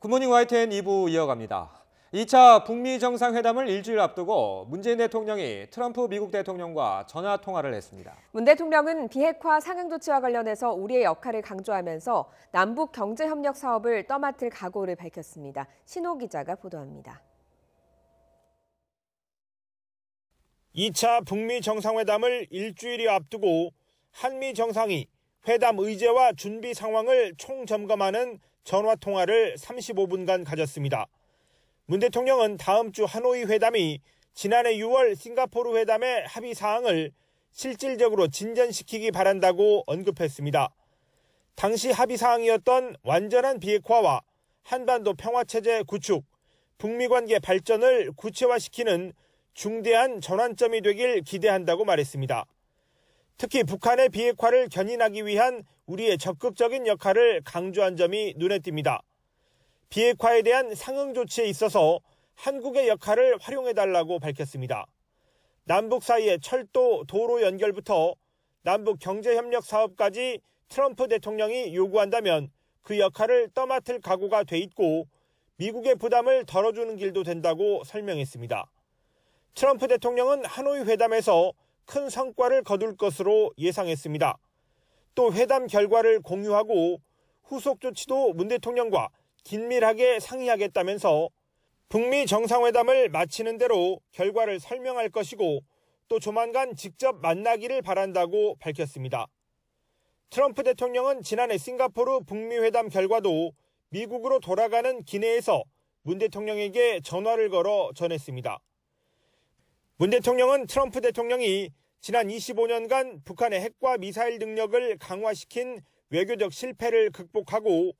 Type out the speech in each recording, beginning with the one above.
굿모닝 YTN 2부 이어갑니다. 2차 북미 정상회담을 일주일 앞두고 문재인 대통령이 트럼프 미국 대통령과 전화 통화를 했습니다. 문 대통령은 비핵화 상응 조치와 관련해서 우리의 역할을 강조하면서 남북 경제협력 사업을 떠맡을 각오를 밝혔습니다. 신호 기자가 보도합니다. 2차 북미 정상회담을 일주일이 앞두고 한미 정상이 회담 의제와 준비 상황을 총점검하는 전화통화를 35분간 가졌습니다. 문 대통령은 다음 주 하노이 회담이 지난해 6월 싱가포르 회담의 합의 사항을 실질적으로 진전시키기 바란다고 언급했습니다. 당시 합의 사항이었던 완전한 비핵화와 한반도 평화체제 구축, 북미 관계 발전을 구체화시키는 중대한 전환점이 되길 기대한다고 말했습니다. 특히 북한의 비핵화를 견인하기 위한 우리의 적극적인 역할을 강조한 점이 눈에 띕니다. 비핵화에 대한 상응 조치에 있어서 한국의 역할을 활용해달라고 밝혔습니다. 남북 사이의 철도, 도로 연결부터 남북 경제협력 사업까지 트럼프 대통령이 요구한다면 그 역할을 떠맡을 각오가 돼 있고 미국의 부담을 덜어주는 길도 된다고 설명했습니다. 트럼프 대통령은 하노이 회담에서 큰 성과를 거둘 것으로 예상했습니다. 또 회담 결과를 공유하고 후속 조치도 문 대통령과 긴밀하게 상의하겠다면서 북미 정상회담을 마치는 대로 결과를 설명할 것이고 또 조만간 직접 만나기를 바란다고 밝혔습니다. 트럼프 대통령은 지난해 싱가포르 북미 회담 결과도 미국으로 돌아가는 기내에서 문 대통령에게 전화를 걸어 전했습니다. 문 대통령은 트럼프 대통령이 지난 25년간 북한의 핵과 미사일 능력을 강화시킨 외교적 실패를 극복하고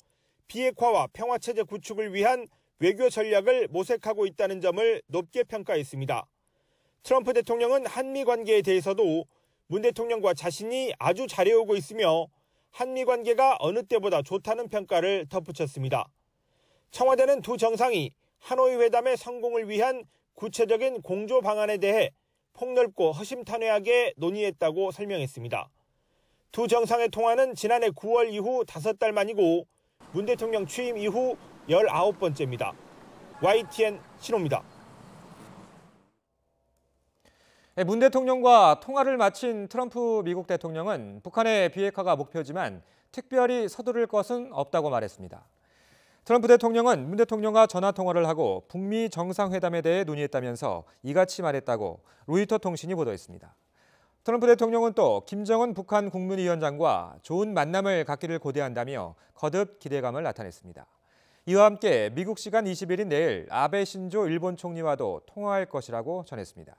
비핵화와 평화체제 구축을 위한 외교 전략을 모색하고 있다는 점을 높게 평가했습니다. 트럼프 대통령은 한미 관계에 대해서도 문 대통령과 자신이 아주 잘해오고 있으며 한미 관계가 어느 때보다 좋다는 평가를 덧붙였습니다. 청와대는 두 정상이 하노이 회담의 성공을 위한 구체적인 공조 방안에 대해 폭넓고 허심탄회하게 논의했다고 설명했습니다. 두 정상의 통화는 지난해 9월 이후 5달 만이고 문 대통령 취임 이후 19번째입니다. YTN 신호입니다. 문 대통령과 통화를 마친 트럼프 미국 대통령은 북한의 비핵화가 목표지만 특별히 서두를 것은 없다고 말했습니다. 트럼프 대통령은 문 대통령과 전화 통화를 하고 북미 정상회담에 대해 논의했다면서 이같이 말했다고 로이터 통신이 보도했습니다. 트럼프 대통령은 또 김정은 북한 국무위원장과 좋은 만남을 갖기를 고대한다며 거듭 기대감을 나타냈습니다. 이와 함께 미국 시간 20일인 내일 아베 신조 일본 총리와도 통화할 것이라고 전했습니다.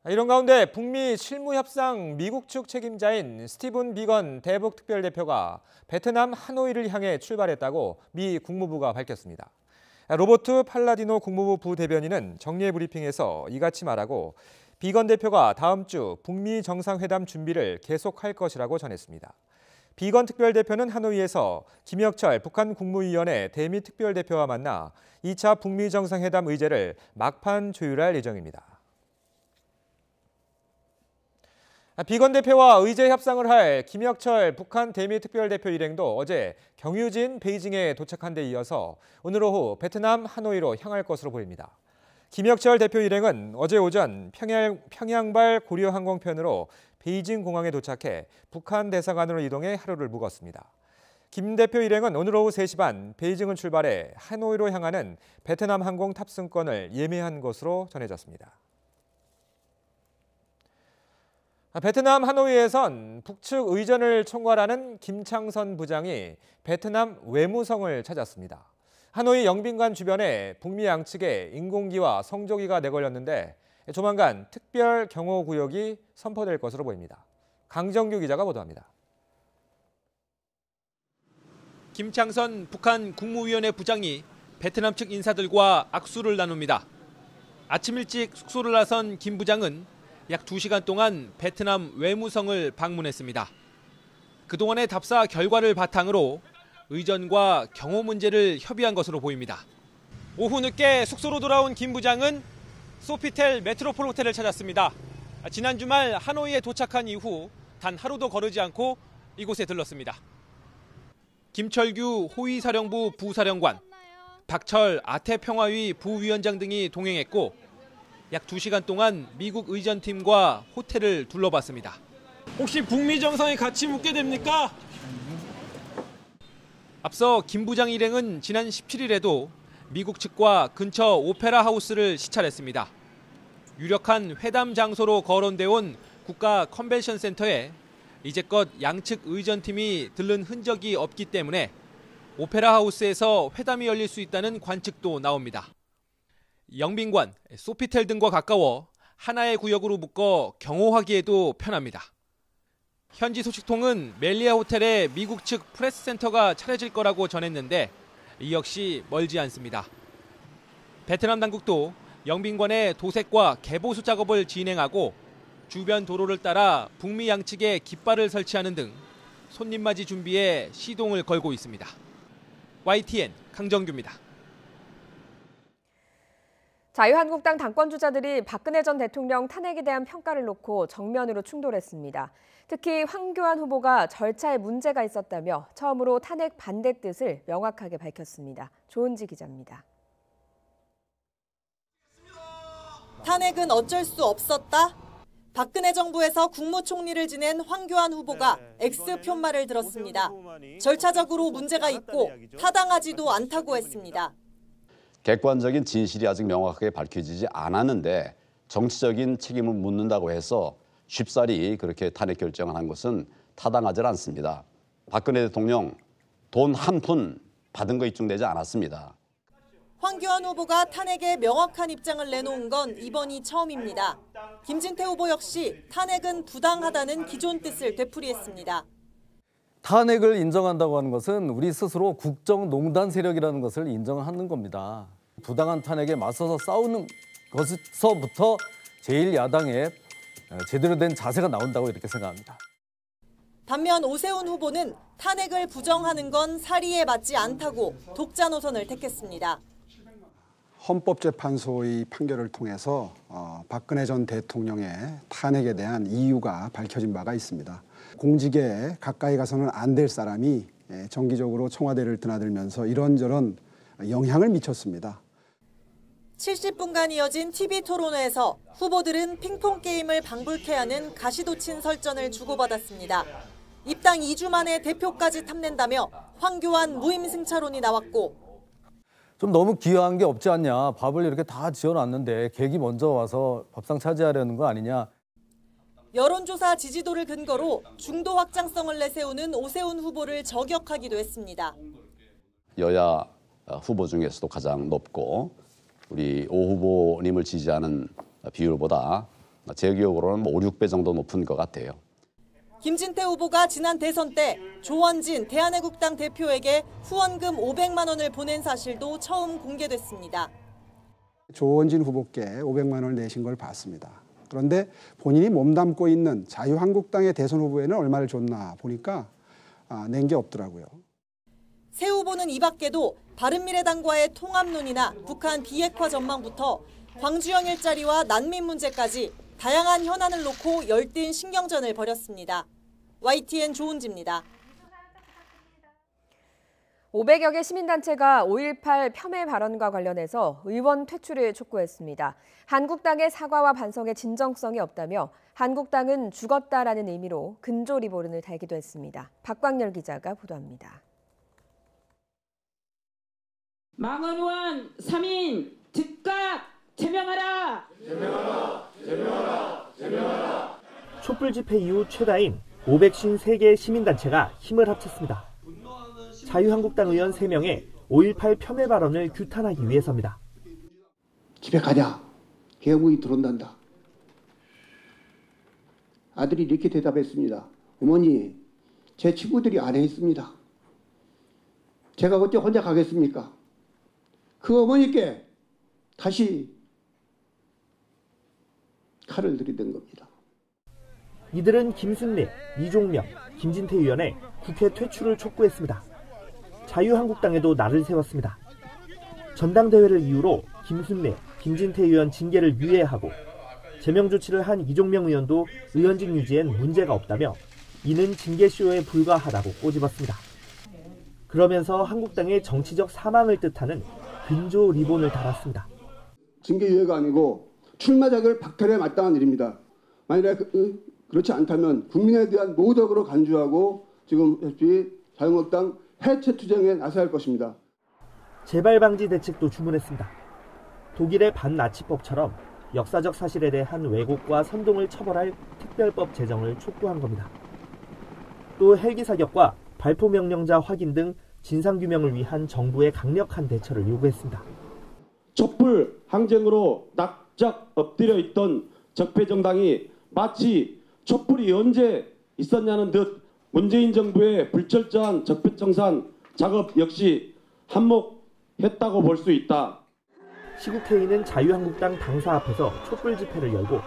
이런 가운데 북미 실무협상 미국 측 책임자인 스티븐 비건 대북 특별대표가 베트남 하노이를 향해 출발했다고 미 국무부가 밝혔습니다. 로버트 팔라디노 국무부 부대변인은 정례 브리핑에서 이같이 말하고 비건 대표가 다음 주 북미 정상회담 준비를 계속할 것이라고 전했습니다. 비건 특별대표는 하노이에서 김혁철 북한 국무위원회 대미 특별대표와 만나 2차 북미 정상회담 의제를 막판 조율할 예정입니다. 비건 대표와 의제 협상을 할 김혁철 북한 대미 특별대표 일행도 어제 경유진 베이징에 도착한 데 이어서 오늘 오후 베트남 하노이로 향할 것으로 보입니다. 김혁철 대표 일행은 어제 오전 평양발 고려항공편으로 베이징 공항에 도착해 북한 대사관으로 이동해 하루를 묵었습니다. 김 대표 일행은 오늘 오후 3시 반 베이징을 출발해 하노이로 향하는 베트남 항공 탑승권을 예매한 것으로 전해졌습니다. 베트남 하노이에선 북측 의전을 총괄하는 김창선 부장이 베트남 외무성을 찾았습니다. 하노이 영빈관 주변에 북미 양측에 인공기와 성조기가 내걸렸는데 조만간 특별 경호구역이 선포될 것으로 보입니다. 강정규 기자가 보도합니다. 김창선 북한 국무위원회 부장이 베트남 측 인사들과 악수를 나눕니다. 아침 일찍 숙소를 나선 김 부장은 약 2시간 동안 베트남 외무성을 방문했습니다. 그동안의 답사 결과를 바탕으로 의전과 경호 문제를 협의한 것으로 보입니다. 오후 늦게 숙소로 돌아온 김 부장은 소피텔 메트로폴 호텔을 찾았습니다. 지난 주말 하노이에 도착한 이후 단 하루도 거르지 않고 이곳에 들렀습니다. 김철규 호위사령부 부사령관, 박철 아태평화위 부위원장 등이 동행했고 약 2시간 동안 미국 의전팀과 호텔을 둘러봤습니다. 혹시 북미 정상에 같이 묵게 됩니까? 앞서 김 부장 일행은 지난 17일에도 미국 측과 근처 오페라 하우스를 시찰했습니다. 유력한 회담 장소로 거론돼 온 국가 컨벤션 센터에 이제껏 양측 의전팀이 들른 흔적이 없기 때문에 오페라 하우스에서 회담이 열릴 수 있다는 관측도 나옵니다. 영빈관, 소피텔 등과 가까워 하나의 구역으로 묶어 경호하기에도 편합니다. 현지 소식통은 멜리아 호텔에 미국 측 프레스 센터가 차려질 거라고 전했는데 이 역시 멀지 않습니다. 베트남 당국도 영빈관의 도색과 개보수 작업을 진행하고 주변 도로를 따라 북미 양측에 깃발을 설치하는 등 손님 맞이 준비에 시동을 걸고 있습니다. YTN 강정규입니다. 자유한국당 당권주자들이 박근혜 전 대통령 탄핵에 대한 평가를 놓고 정면으로 충돌했습니다. 특히 황교안 후보가 절차에 문제가 있었다며 처음으로 탄핵 반대 뜻을 명확하게 밝혔습니다. 조은지 기자입니다. 탄핵은 어쩔 수 없었다? 박근혜 정부에서 국무총리를 지낸 황교안 후보가 X표말을 들었습니다. 절차적으로 문제가 있고 타당하지도 않다고 했습니다. 객관적인 진실이 아직 명확하게 밝혀지지 않았는데 정치적인 책임을 묻는다고 해서 쉽사리 그렇게 탄핵 결정을 한 것은 타당하지 않습니다. 박근혜 대통령 돈 한 푼 받은 거 입증되지 않았습니다. 황교안 후보가 탄핵에 명확한 입장을 내놓은 건 이번이 처음입니다. 김진태 후보 역시 탄핵은 부당하다는 기존 뜻을 되풀이했습니다. 탄핵을 인정한다고 하는 것은 우리 스스로 국정농단 세력이라는 것을 인정하는 겁니다. 부당한 탄핵에 맞서서 싸우는 것에서부터 제1야당의 제대로 된 자세가 나온다고 이렇게 생각합니다. 반면 오세훈 후보는 탄핵을 부정하는 건 사리에 맞지 않다고 독자 노선을 택했습니다. 헌법재판소의 판결을 통해서 박근혜 전 대통령의 탄핵에 대한 이유가 밝혀진 바가 있습니다. 공직에 가까이 가서는 안 될 사람이 정기적으로 청와대를 드나들면서 이런저런 영향을 미쳤습니다. 70분간 이어진 TV 토론회에서 후보들은 핑퐁 게임을 방불케 하는 가시도친 설전을 주고받았습니다. 입당 2주 만에 대표까지 탐낸다며 황교안 무임승차론이 나왔고 좀 너무 기여한 게 없지 않냐. 밥을 이렇게 다 지어놨는데 객이 먼저 와서 밥상 차지하려는 거 아니냐. 여론조사 지지도를 근거로 중도 확장성을 내세우는 오세훈 후보를 저격하기도 했습니다. 여야 후보 중에서도 가장 높고 우리 오 후보님을 지지하는 비율보다 제 기억으로는 5, 6배 정도 높은 것 같아요. 김진태 후보가 지난 대선 때 조원진 대한애국당 대표에게 후원금 500만 원을 보낸 사실도 처음 공개됐습니다. 조원진 후보께 500만 원을 내신 걸 봤습니다. 그런데 본인이 몸담고 있는 자유한국당의 대선 후보에는 얼마를 줬나 보니까 낸 게 없더라고요. 새 후보는 이 밖에도 바른미래당과의 통합론이나 북한 비핵화 전망부터 광주형 일자리와 난민 문제까지 다양한 현안을 놓고 열띤 신경전을 벌였습니다. YTN 조은지입니다. 500여 개 시민단체가 5.18 폄훼 발언과 관련해서 의원 퇴출을 촉구했습니다. 한국당의 사과와 반성의 진정성이 없다며 한국당은 죽었다라는 의미로 근조 리본을 달기도 했습니다. 박광열 기자가 보도합니다. 망언 의원 3인 즉각 제명하라! 제명하라! 제명하라! 제명하라! 촛불 집회 이후 최다인 553개 시민단체가 힘을 합쳤습니다. 자유한국당 의원 3명의 5.18 폄훼 발언을 규탄하기 위해서입니다. 집에 가냐? 계엄이 들어온단다. 아들이 이렇게 대답했습니다. 어머니, 제 친구들이 안에 있습니다. 제가 어째 혼자 가겠습니까? 그 어머니께 다시 칼을 들이댄 겁니다. 이들은 김순례, 이종명, 김진태 의원의 국회 퇴출을 촉구했습니다. 자유한국당에도 날을 세웠습니다. 전당대회를 이유로 김순례, 김진태 의원 징계를 유예하고 제명 조치를 한 이종명 의원도 의원직 유지엔 문제가 없다며 이는 징계쇼에 불과하다고 꼬집었습니다. 그러면서 한국당의 정치적 사망을 뜻하는 근조 리본을 달았습니다. 징계 유예가 아니고 출마 자격을 박탈해야 마땅한 일입니다. 만일에 그렇지 않다면 국민에 대한 모독으로 간주하고 지금 자유한국당 해체 투쟁에 나서야 할 것입니다. 재발 방지 대책도 주문했습니다. 독일의 반나치법처럼 역사적 사실에 대한 왜곡과 선동을 처벌할 특별법 제정을 촉구한 겁니다. 또 헬기 사격과 발포 명령자 확인 등 진상규명을 위한 정부의 강력한 대처를 요구했습니다. 촛불 항쟁으로 납작 엎드려 있던 적폐 정당이 마치 촛불이 언제 있었냐는 듯 문재인 정부의 불철저한 적폐 청산 작업 역시 한몫했다고 볼 수 있다. 시국회의는 자유한국당 당사 앞에서 촛불 집회를 열고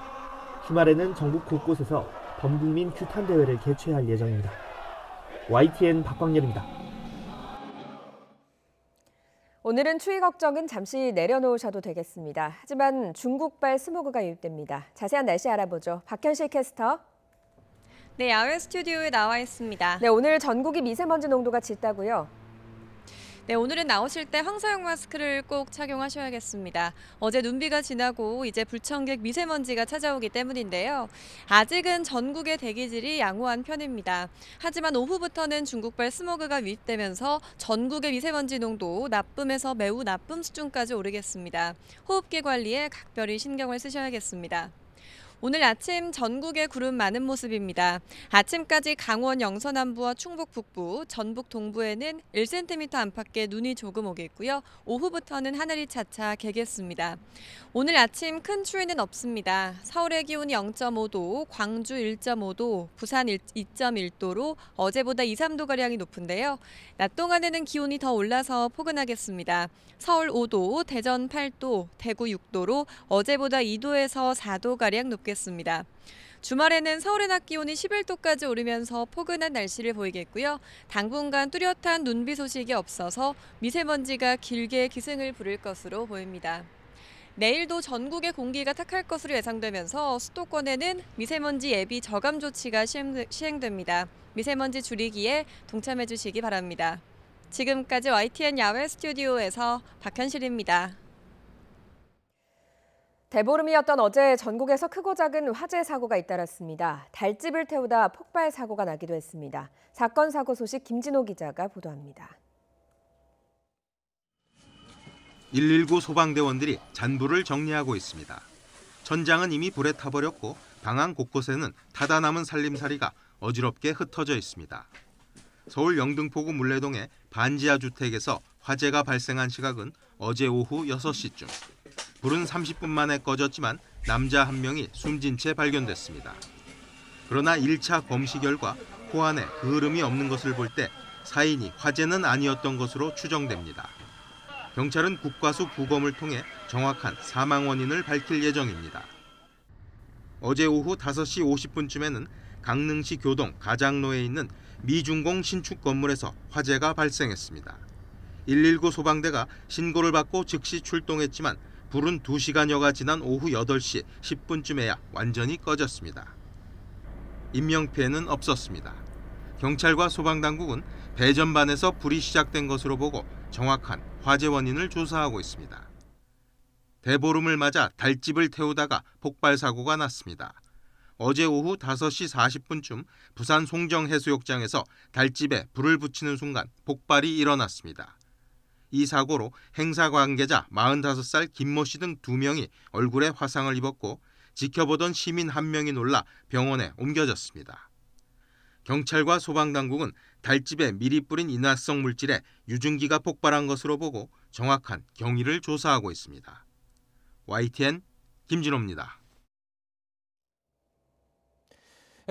주말에는 전국 곳곳에서 범국민 규탄 대회를 개최할 예정입니다. YTN 박광렬입니다. 오늘은 추위 걱정은 잠시 내려놓으셔도 되겠습니다. 하지만 중국발 스모그가 유입됩니다. 자세한 날씨 알아보죠. 박현실 캐스터. 네, 야외 스튜디오에 나와 있습니다. 네, 오늘 전국이 미세먼지 농도가 짙다고요? 네, 오늘은 나오실 때 황사용 마스크를 꼭 착용하셔야겠습니다. 어제 눈비가 지나고 이제 불청객 미세먼지가 찾아오기 때문인데요. 아직은 전국의 대기질이 양호한 편입니다. 하지만 오후부터는 중국발 스모그가 유입되면서 전국의 미세먼지 농도 나쁨에서 매우 나쁨 수준까지 오르겠습니다. 호흡기 관리에 각별히 신경을 쓰셔야겠습니다. 오늘 아침 전국에 구름 많은 모습입니다. 아침까지 강원 영서 남부와 충북 북부, 전북 동부에는 1cm 안팎의 눈이 조금 오겠고요. 오후부터는 하늘이 차차 개겠습니다. 오늘 아침 큰 추위는 없습니다. 서울의 기온이 0.5도, 광주 1.5도, 부산 2.1도로 어제보다 2~3도가량이 높은데요. 낮 동안에는 기온이 더 올라서 포근하겠습니다. 서울 5도, 대전 8도, 대구 6도로 어제보다 2도에서 4도가량 높겠습니다. 주말에는 서울의 낮 기온이 11도까지 오르면서 포근한 날씨를 보이겠고요. 당분간 뚜렷한 눈비 소식이 없어서 미세먼지가 길게 기승을 부릴 것으로 보입니다. 내일도 전국의 공기가 탁할 것으로 예상되면서 수도권에는 미세먼지 예비 저감 조치가 시행됩니다. 미세먼지 줄이기에 동참해 주시기 바랍니다. 지금까지 YTN 야외 스튜디오에서 박현실입니다. 대보름이었던 어제 전국에서 크고 작은 화재 사고가 잇따랐습니다. 달집을 태우다 폭발 사고가 나기도 했습니다. 사건 사고 소식 김진호 기자가 보도합니다. 119 소방대원들이 잔불을 정리하고 있습니다. 천장은 이미 불에 타버렸고 방안 곳곳에는 타다 남은 살림살이가 어지럽게 흩어져 있습니다. 서울 영등포구 물레동의 반지하 주택에서 화재가 발생한 시각은 어제 오후 6시쯤. 불은 30분 만에 꺼졌지만 남자 한 명이 숨진 채 발견됐습니다. 그러나 1차 검시 결과 코 안에 그을음이 없는 것을 볼 때 사인이 화재는 아니었던 것으로 추정됩니다. 경찰은 국과수 부검을 통해 정확한 사망 원인을 밝힐 예정입니다. 어제 오후 5시 50분쯤에는 강릉시 교동 가장로에 있는 미중공 신축 건물에서 화재가 발생했습니다. 119 소방대가 신고를 받고 즉시 출동했지만 불은 2시간여가 지난 오후 8시 10분쯤에야 완전히 꺼졌습니다. 인명피해는 없었습니다. 경찰과 소방당국은 배전반에서 불이 시작된 것으로 보고 정확한 화재 원인을 조사하고 있습니다. 대보름을 맞아 달집을 태우다가 폭발 사고가 났습니다. 어제 오후 5시 40분쯤 부산 송정해수욕장에서 달집에 불을 붙이는 순간 폭발이 일어났습니다. 이 사고로 행사 관계자 45살 김모 씨 등 2명이 얼굴에 화상을 입었고 지켜보던 시민 1명이 놀라 병원에 옮겨졌습니다. 경찰과 소방당국은 달집에 미리 뿌린 인화성 물질에 유증기가 폭발한 것으로 보고 정확한 경위를 조사하고 있습니다. YTN 김진호입니다.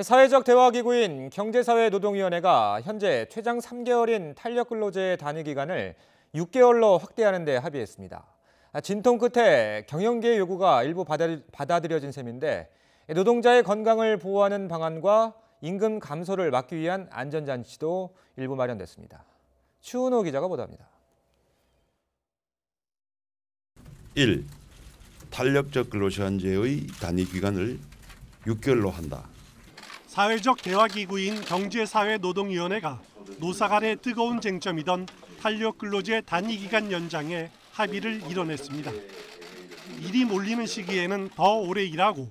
사회적 대화기구인 경제사회노동위원회가 현재 최장 3개월인 탄력근로제 단위 기간을 6개월로 확대하는 데 합의했습니다. 진통 끝에 경영계의 요구가 일부 받아들여진 셈인데 노동자의 건강을 보호하는 방안과 임금 감소를 막기 위한 안전장치도 일부 마련됐습니다. 추은호 기자가 보도합니다. 1. 탄력적 근로시간제의 단위 기간을 6개월로 한다. 사회적 대화기구인 경제사회노동위원회가 노사 간의 뜨거운 쟁점이던 탄력근로제 단위기간 연장에 합의를 이뤄냈습니다. 일이 몰리는 시기에는 더 오래 일하고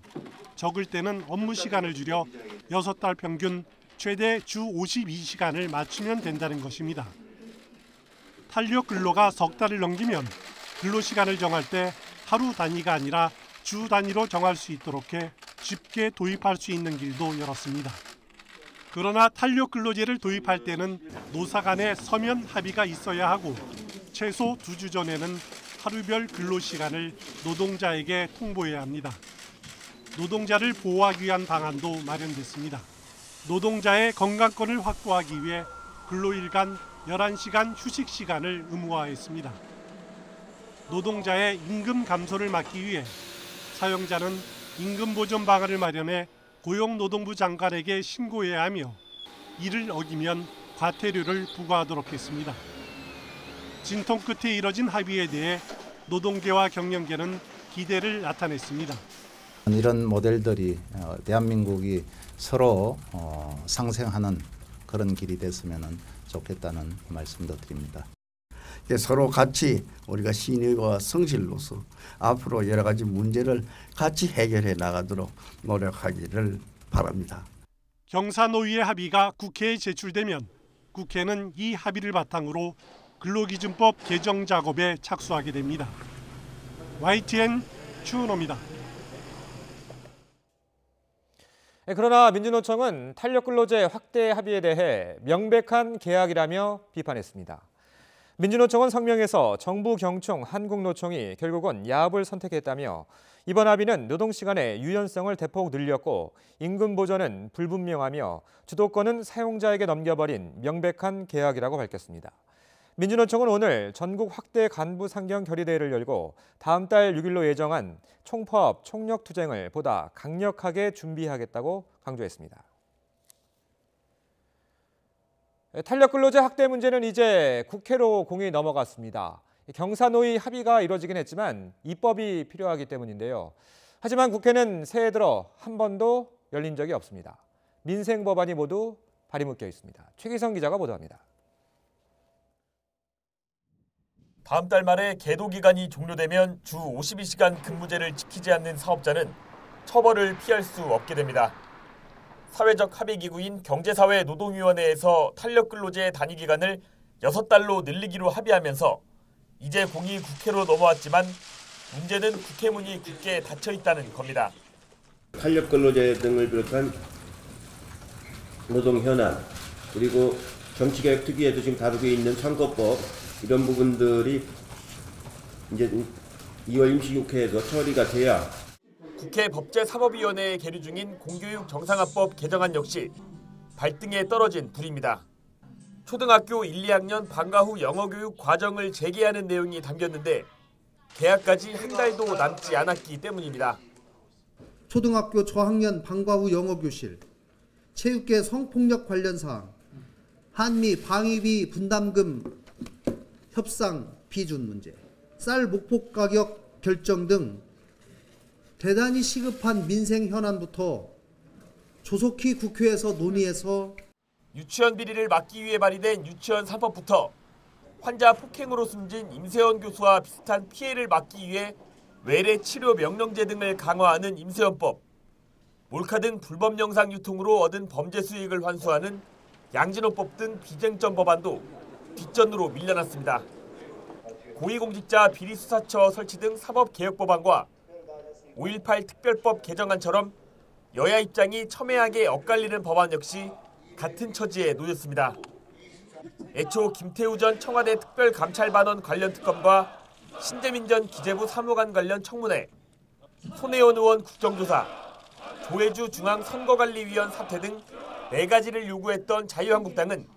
적을 때는 업무 시간을 줄여 6달 평균 최대 주 52시간을 맞추면 된다는 것입니다. 탄력 근로가 석 달을 넘기면 근로시간을 정할 때 하루 단위가 아니라 주 단위로 정할 수 있도록 해 쉽게 도입할 수 있는 길도 열었습니다. 그러나 탄력 근로제를 도입할 때는 노사 간의 서면 합의가 있어야 하고 최소 2주 전에는 하루별 근로시간을 노동자에게 통보해야 합니다. 노동자를 보호하기 위한 방안도 마련됐습니다. 노동자의 건강권을 확보하기 위해 근로일간 11시간 휴식 시간을 의무화했습니다. 노동자의 임금 감소를 막기 위해 사용자는 임금 보전 방안을 마련해 고용노동부 장관에게 신고해야 하며 이를 어기면 과태료를 부과하도록 했습니다. 진통 끝에 이뤄진 합의에 대해 노동계와 경영계는 기대를 나타냈습니다. 이런 모델들이 대한민국이 서로 상생하는 그런 길이 됐으면 좋겠다는 말씀도 드립니다. 서로 같이 우리가 신의와 성실로서 앞으로 여러 가지 문제를 같이 해결해 나가도록 노력하기를 바랍니다. 경사노위의 합의가 국회에 제출되면 국회는 이 합의를 바탕으로 근로기준법 개정 작업에 착수하게 됩니다. YTN 추은호입니다. 그러나 민주노총은 탄력근로제 확대 합의에 대해 명백한 계약이라며 비판했습니다. 민주노총은 성명에서 정부 경총 한국노총이 결국은 야합을 선택했다며 이번 합의는 노동시간의 유연성을 대폭 늘렸고 임금 보전은 불분명하며 주도권은 사용자에게 넘겨버린 명백한 계약이라고 밝혔습니다. 민주노총은 오늘 전국 확대 간부 상경 결의대회를 열고 다음 달 6일로 예정한 총파업, 총력투쟁을 보다 강력하게 준비하겠다고 강조했습니다. 탄력근로제 확대 문제는 이제 국회로 공이 넘어갔습니다. 경사노위 합의가 이뤄지긴 했지만 입법이 필요하기 때문인데요. 하지만 국회는 새해 들어 한 번도 열린 적이 없습니다. 민생 법안이 모두 발이 묶여 있습니다. 최기성 기자가 보도합니다. 다음 달 말에 계도 기간이 종료되면 주 52시간 근무제를 지키지 않는 사업자는 처벌을 피할 수 없게 됩니다. 사회적 합의기구인 경제사회노동위원회에서 탄력근로제 단위기간을 6달로 늘리기로 합의하면서 이제 공이 국회로 넘어왔지만 문제는 국회 문이 굳게 닫혀 있다는 겁니다. 탄력근로제 등을 비롯한 노동 현안 그리고 정치개혁 특위에도 지금 다루고 있는 선거법 이런 부분들이 이제 2월 임시국회에서 처리가 돼야 국회 법제사법위원회에 계류 중인 공교육 정상화법 개정안 역시 발등에 떨어진 불입니다. 초등학교 1, 2학년 방과 후 영어교육 과정을 재개하는 내용이 담겼는데 개학까지 한 달도 남지 않았기 때문입니다. 초등학교 저학년 방과 후 영어교실, 체육계 성폭력 관련 사항, 한미 방위비 분담금 협상 비준 문제, 쌀 목표 가격 결정 등 대단히 시급한 민생 현안부터 조속히 국회에서 논의해서 유치원 비리를 막기 위해 발의된 유치원 3법부터 환자 폭행으로 숨진 임세원 교수와 비슷한 피해를 막기 위해 외래 치료 명령제 등을 강화하는 임세원법, 몰카 등 불법 영상 유통으로 얻은 범죄 수익을 환수하는 양진호법 등 비쟁점 법안도 뒷전으로 밀려났습니다. 고위공직자 비리수사처 설치 등 사법개혁 법안과 5.18 특별법 개정안처럼 여야 입장이 첨예하게 엇갈리는 법안 역시 같은 처지에 놓였습니다. 애초 김태우 전 청와대 특별감찰반원 관련 특검과 신재민 전 기재부 사무관 관련 청문회, 손혜원 의원 국정조사, 조혜주 중앙선거관리위원 사퇴 등 4가지를 요구했던 자유한국당은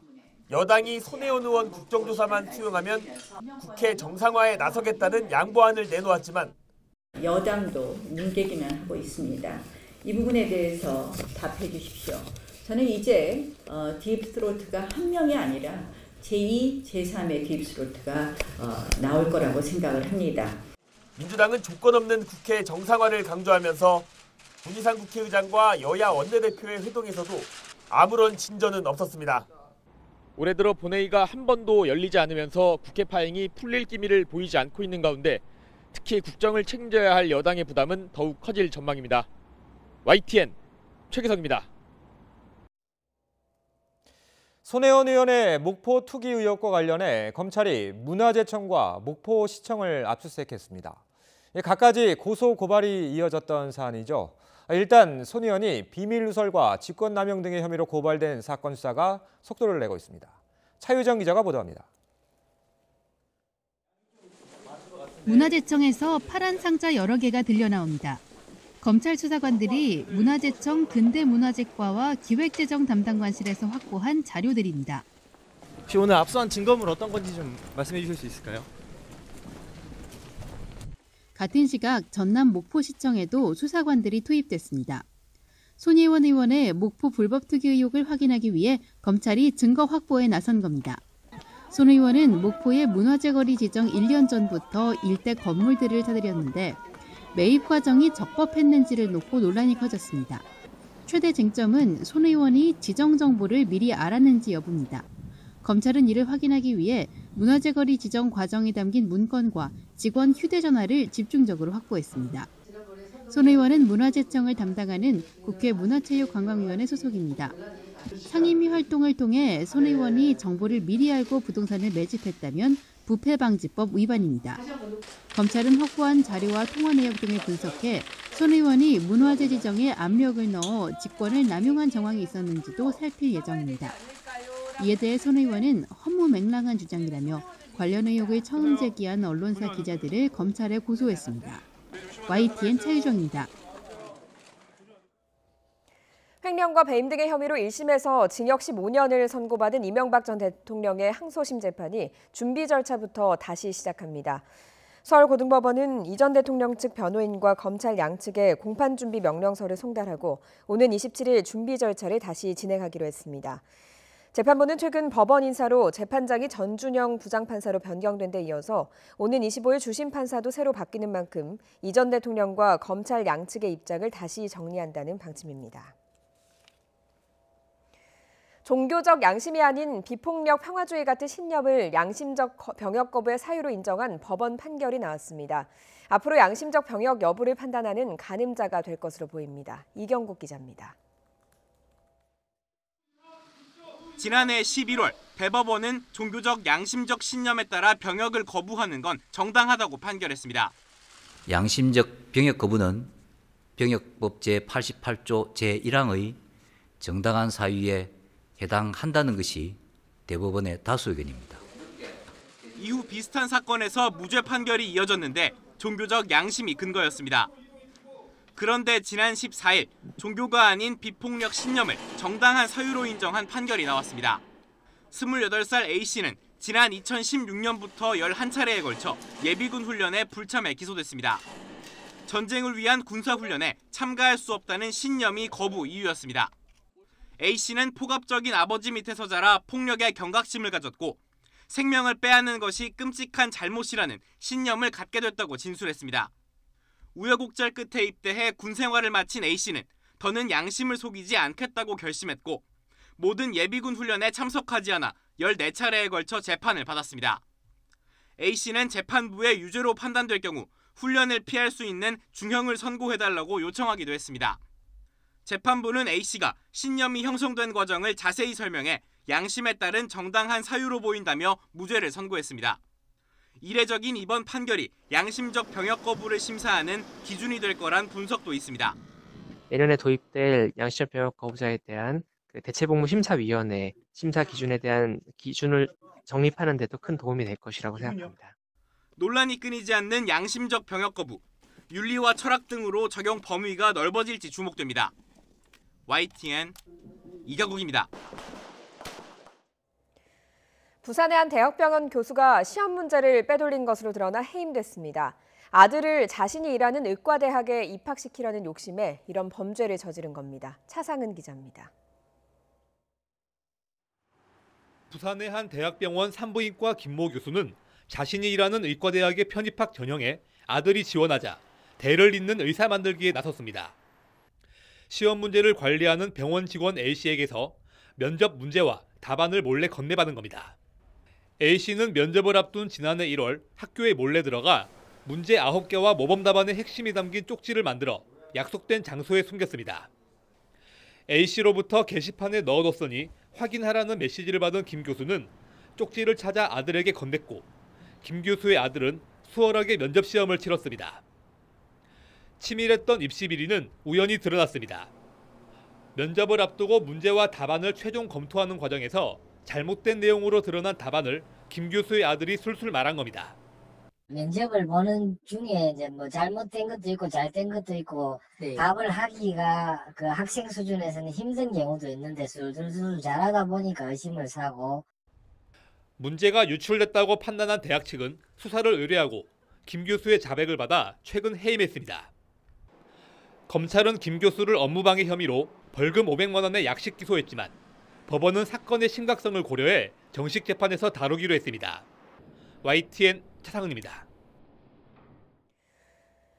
여당이 손혜원 의원 국정조사만 수용하면 국회 정상화에 나서겠다는 양보안을 내놓았지만 여당도 눈대기만 하고 있습니다. 이 부분에 대해서 답해 주십시오. 저는 이제 딥스로트가 한 명이 아니라 제2, 제3의 딥스로트가 나올 거라고 생각을 합니다. 민주당은 조건 없는 국회 정상화를 강조하면서 문희상 국회의장과 여야 원내대표의 회동에서도 아무런 진전은 없었습니다. 올해 들어 본회의가 한 번도 열리지 않으면서 국회 파행이 풀릴 기미를 보이지 않고 있는 가운데 특히 국정을 책임져야 할 여당의 부담은 더욱 커질 전망입니다. YTN 최기석입니다. 손혜원 의원의 목포 투기 의혹과 관련해 검찰이 문화재청과 목포시청을 압수수색했습니다. 갖가지 고소 고발이 이어졌던 사안이죠. 일단 손 의원이 비밀 누설과 직권남용 등의 혐의로 고발된 사건 수사가 속도를 내고 있습니다. 차유정 기자가 보도합니다. 문화재청에서 파란 상자 여러 개가 들려나옵니다. 검찰 수사관들이 문화재청 근대문화재과와 기획재정 담당관실에서 확보한 자료들입니다. 혹시 오늘 압수한 증거물 어떤 건지 좀 말씀해 주실 수 있을까요? 같은 시각 전남 목포시청에도 수사관들이 투입됐습니다. 손혜원 의원의 목포 불법 투기 의혹을 확인하기 위해 검찰이 증거 확보에 나선 겁니다. 손 의원은 목포의 문화재거리 지정 1년 전부터 일대 건물들을 사들였는데 매입 과정이 적법했는지를 놓고 논란이 커졌습니다. 최대 쟁점은 손 의원이 지정 정보를 미리 알았는지 여부입니다. 검찰은 이를 확인하기 위해 문화재거리 지정 과정이 담긴 문건과 직원 휴대전화를 집중적으로 확보했습니다. 손 의원은 문화재청을 담당하는 국회 문화체육관광위원회 소속입니다. 상임위 활동을 통해 손 의원이 정보를 미리 알고 부동산을 매집했다면 부패방지법 위반입니다. 검찰은 확보한 자료와 통화 내역 등을 분석해 손 의원이 문화재 지정에 압력을 넣어 직권을 남용한 정황이 있었는지도 살필 예정입니다. 이에 대해 손 의원은 허무맹랑한 주장이라며 관련 의혹을 처음 제기한 언론사 기자들을 검찰에 고소했습니다. YTN 차유정입니다. 횡령과 배임 등의 혐의로 1심에서 징역 15년을 선고받은 이명박 전 대통령의 항소심 재판이 준비 절차부터 다시 시작합니다. 서울고등법원은 이 전 대통령 측 변호인과 검찰 양측에 공판준비 명령서를 송달하고 오는 27일 준비 절차를 다시 진행하기로 했습니다. 재판부는 최근 법원 인사로 재판장이 전준영 부장판사로 변경된 데 이어서 오는 25일 주심 판사도 새로 바뀌는 만큼 이 전 대통령과 검찰 양측의 입장을 다시 정리한다는 방침입니다. 종교적 양심이 아닌 비폭력 평화주의 같은 신념을 양심적 병역 거부의 사유로 인정한 법원 판결이 나왔습니다. 앞으로 양심적 병역 여부를 판단하는 가늠자가 될 것으로 보입니다. 이경국 기자입니다. 지난해 11월 대법원은 종교적 양심적 신념에 따라 병역을 거부하는 건 정당하다고 판결했습니다. 양심적 병역 거부는 병역법 제88조 제1항의 정당한 사유에 해당한다는 것이 대법원의 다수 의견입니다. 이후 비슷한 사건에서 무죄 판결이 이어졌는데 종교적 양심이 근거였습니다. 그런데 지난 14일 종교가 아닌 비폭력 신념을 정당한 사유로 인정한 판결이 나왔습니다. 28살 A씨는 지난 2016년부터 11차례에 걸쳐 예비군 훈련에 불참해 기소됐습니다. 전쟁을 위한 군사훈련에 참가할 수 없다는 신념이 거부 이유였습니다. A씨는 폭압적인 아버지 밑에서 자라 폭력에 경각심을 가졌고 생명을 빼앗는 것이 끔찍한 잘못이라는 신념을 갖게 됐다고 진술했습니다. 우여곡절 끝에 입대해 군 생활을 마친 A씨는 더는 양심을 속이지 않겠다고 결심했고 모든 예비군 훈련에 참석하지 않아 14차례에 걸쳐 재판을 받았습니다. A씨는 재판부의 유죄로 판단될 경우 훈련을 피할 수 있는 중형을 선고해달라고 요청하기도 했습니다. 재판부는 A씨가 신념이 형성된 과정을 자세히 설명해 양심에 따른 정당한 사유로 보인다며 무죄를 선고했습니다. 이례적인 이번 판결이 양심적 병역 거부를 심사하는 기준이 될 거란 분석도 있습니다. 내년에 도입될 양심적 병역 거부자에 대한 대체복무심사위원회 심사 기준에 대한 기준을 정립하는 데도 큰 도움이 될 것이라고 생각합니다. 논란이 끊이지 않는 양심적 병역 거부, 윤리와 철학 등으로 적용 범위가 넓어질지 주목됩니다. YTN 이경국입니다. 부산의 한 대학병원 교수가 시험 문제를 빼돌린 것으로 드러나 해임됐습니다. 아들을 자신이 일하는 의과대학에 입학시키려는 욕심에 이런 범죄를 저지른 겁니다. 차상은 기자입니다. 부산의 한 대학병원 산부인과 김모 교수는 자신이 일하는 의과대학의 편입학 전형에 아들이 지원하자 대를 잇는 의사 만들기에 나섰습니다. 시험 문제를 관리하는 병원 직원 A씨에게서 면접 문제와 답안을 몰래 건네받은 겁니다. A씨는 면접을 앞둔 지난해 1월 학교에 몰래 들어가 문제 9개와 모범 답안의 핵심이 담긴 쪽지를 만들어 약속된 장소에 숨겼습니다. A씨로부터 게시판에 넣어뒀으니 확인하라는 메시지를 받은 김 교수는 쪽지를 찾아 아들에게 건넸고 김 교수의 아들은 수월하게 면접 시험을 치렀습니다. 치밀했던 입시 비리는 우연히 드러났습니다. 면접을 앞두고 문제와 답안을 최종 검토하는 과정에서 잘못된 내용으로 드러난 답안을 김 교수의 아들이 술술 말한 겁니다. 면접을 보는 중에 이제 뭐 잘못된 것도 있고 잘된 것도 있고 답을 하기가 그 학생 수준에서는 힘든 경우도 있는데 술술술 잘하다 보니까 의심을 사고. 문제가 유출됐다고 판단한 대학 측은 수사를 의뢰하고 김 교수의 자백을 받아 최근 해임했습니다. 검찰은 김 교수를 업무방해 혐의로 벌금 500만 원의 약식 기소했지만 법원은 사건의 심각성을 고려해 정식 재판에서 다루기로 했습니다. YTN 차상은입니다.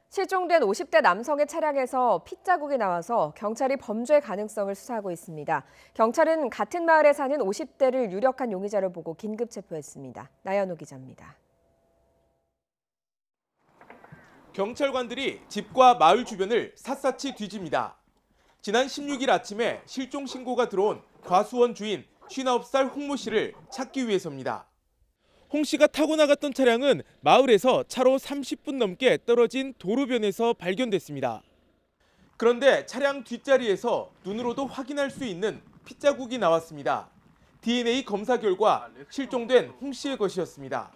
실종된 50대 남성의 차량에서 핏자국이 나와서 경찰이 범죄 가능성을 수사하고 있습니다. 경찰은 같은 마을에 사는 50대를 유력한 용의자로 보고 긴급 체포했습니다. 나연호 기자입니다. 경찰관들이 집과 마을 주변을 샅샅이 뒤집니다. 지난 16일 아침에 실종 신고가 들어온 과수원 주인 59살 홍모 씨를 찾기 위해서입니다. 홍 씨가 타고 나갔던 차량은 마을에서 차로 30분 넘게 떨어진 도로변에서 발견됐습니다. 그런데 차량 뒷자리에서 눈으로도 확인할 수 있는 핏자국이 나왔습니다. DNA 검사 결과 실종된 홍 씨의 것이었습니다.